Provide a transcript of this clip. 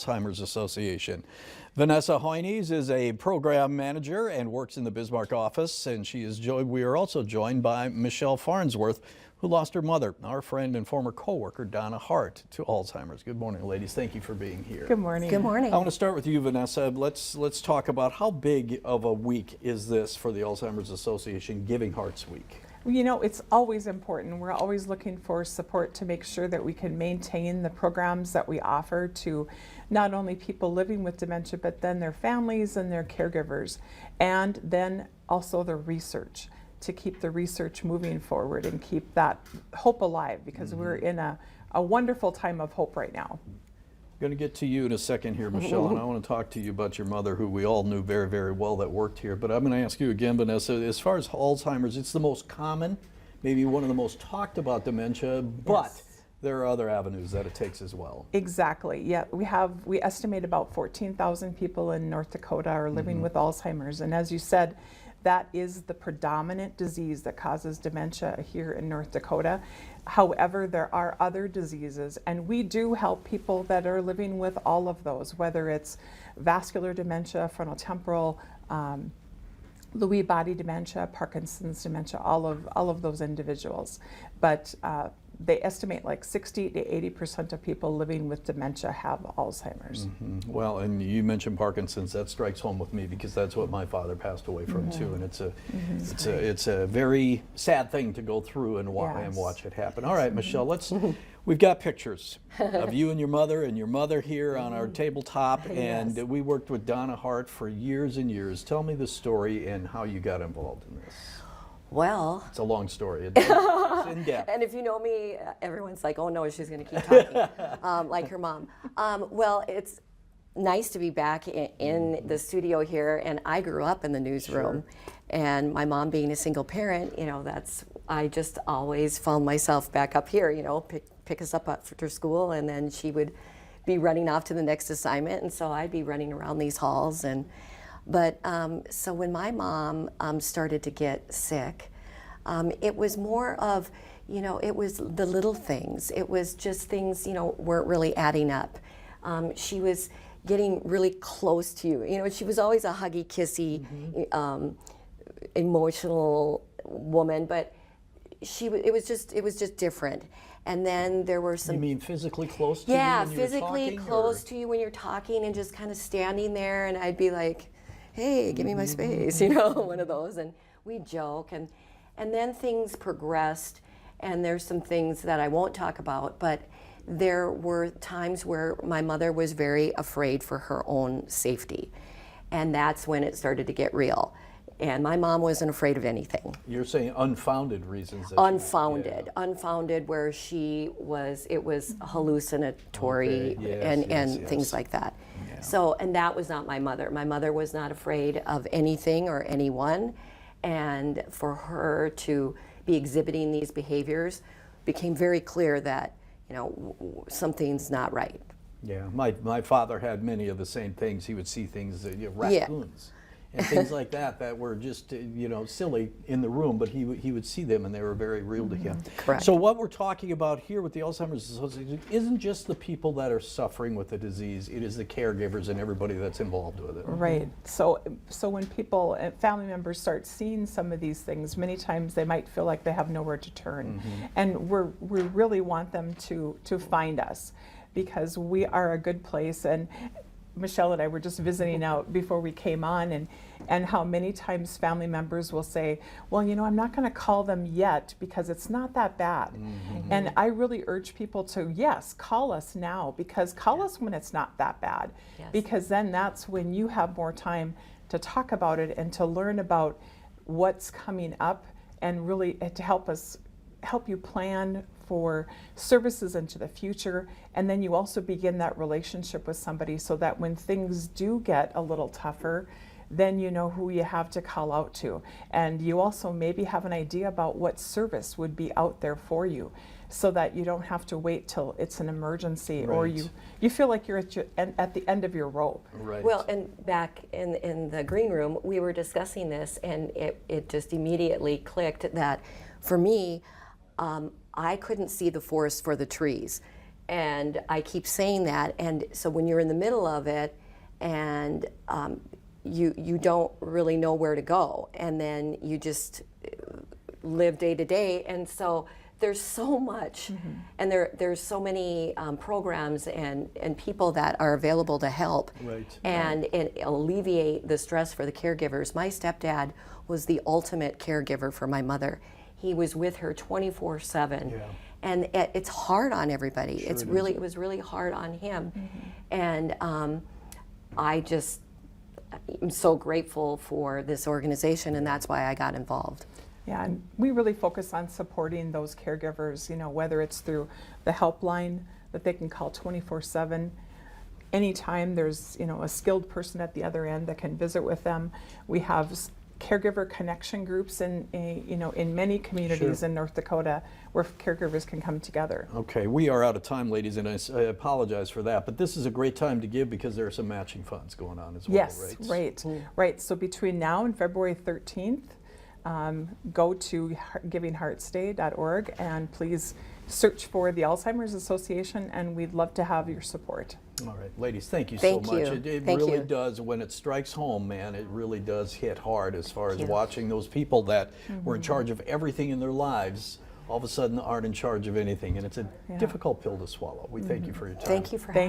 Alzheimer's Association. Vanessa Hoynes is a program manager and works in the Bismarck office, and we are also joined by Michelle Farnsworth, who lost her mother, our friend and former co-worker Donna Hart, to Alzheimer's. Good morning, ladies. Thank you for being here. Good morning. Good morning. I want to start with you, Vanessa. Let's talk about how big of a week is this for the Alzheimer's Association, Giving Hearts Week? You know, it's always important. We're always looking for support to make sure that we can maintain the programs that we offer to not only people living with dementia, but then their families and their caregivers, and then also the research, to keep the research moving forward and keep that hope alive, because we're in a wonderful time of hope right now. I'm going to get to you in a second here, Michelle, and I want to talk to you about your mother, who we all knew very, very well that worked here. But I'm going to ask you again, Vanessa, as far as Alzheimer's, it's the most common, maybe one of the most talked about dementia, but Yes. there are other avenues that it takes as well. Exactly. Yeah, we estimate about 14,000 people in North Dakota are living with Alzheimer's, and as you said, that is the predominant disease that causes dementia here in North Dakota. However, there are other diseases, and we do help people that are living with all of those, whether it's vascular dementia, frontotemporal, Lewy body dementia, Parkinson's dementia, all of those individuals. But they estimate like 60 to 80% of people living with dementia have Alzheimer's. Well, and you mentioned Parkinson's. That strikes home with me because that's what my father passed away from too, and it's a very sad thing to go through and watch it happen. All right, Michelle, we've got pictures of you and your mother here on our tabletop, and we worked with Donna Hart for years and years. Tell me the story and how you got involved in this. Well, It's a long story. It's in depth. and if you know me, everyone's like, oh no, she's going to keep talking, like her mom. Well, it's nice to be back in the studio here, and I grew up in the newsroom. And my mom being a single parent, you know, I just always found myself back up here, you know, pick us up after school, and then she would be running off to the next assignment, and so I'd be running around these halls. But so when my mom started to get sick, it was more of, you know, it was the little things. It was just things, you know, weren't really adding up. She was getting really close to you. You know, she was always a huggy, kissy, emotional woman, but it was just different. And then there were some. You mean physically close to you? Yeah, when you were physically talking, close to you when you're talking, and just kind of standing there, and I'd be like, hey, give me my space, you know, one of those. And we'd joke, and then things progressed, and there's some things that I won't talk about, but there were times where my mother was very afraid for her own safety, and that's when it started to get real. And my mom wasn't afraid of anything. You're saying unfounded reasons. Unfounded, where it was hallucinatory and things like that. Yeah. So, and that was not my mother. My mother was not afraid of anything or anyone, and for her to be exhibiting these behaviors became very clear that, you know, something's not right. Yeah, my father had many of the same things. He would see things, raccoons. And things like that were just, you know, silly in the room, but he would see them and they were very real to him. Correct. So what we're talking about here with the Alzheimer's Association isn't just the people that are suffering with the disease, it is the caregivers and everybody that's involved with it. Right. So when people, family members start seeing some of these things, many times they might feel like they have nowhere to turn. And we really want them to find us, because we are a good place. And Michelle and I were just visiting out before we came on, and how many times family members will say, well, you know, I'm not going to call them yet because it's not that bad. And I really urge people to, yes, call us now, because call us when it's not that bad, because then that's when you have more time to talk about it and to learn about what's coming up, and really to help you plan for services into the future. And then you also begin that relationship with somebody, so that when things do get a little tougher, then you know who you have to call out to. And you also maybe have an idea about what service would be out there for you, so that you don't have to wait till it's an emergency, or you feel like you're at the end of your rope. Right. Well, and back in the green room, we were discussing this, and it just immediately clicked that for me, I couldn't see the forest for the trees. And I keep saying that. And so when you're in the middle of it and you don't really know where to go, and then you just live day to day. And so there's so much, and there's so many programs and people that are available to help and alleviate the stress for the caregivers. My stepdad was the ultimate caregiver for my mother. He was with her 24/7, and it's hard on everybody. It was really hard on him, and I'm so grateful for this organization, and that's why I got involved. Yeah, and we really focus on supporting those caregivers, you know, whether it's through the helpline that they can call 24/7. Anytime there's, you know, a skilled person at the other end that can visit with them. We have caregiver connection groups in many communities in North Dakota where caregivers can come together. Okay, we are out of time, ladies, and I apologize for that, but this is a great time to give because there are some matching funds going on as well, Yes, right. So between now and February 13th, go to givingheartsday.org and please search for the Alzheimer's Association, and we'd love to have your support. All right, ladies, thank you Thank so much. you. It Thank really you. does, when it strikes home, man, it really does hit hard as far as watching those people that were in charge of everything in their lives all of a sudden aren't in charge of anything, and it's a difficult pill to swallow. We thank you for your time. Thank you for having me.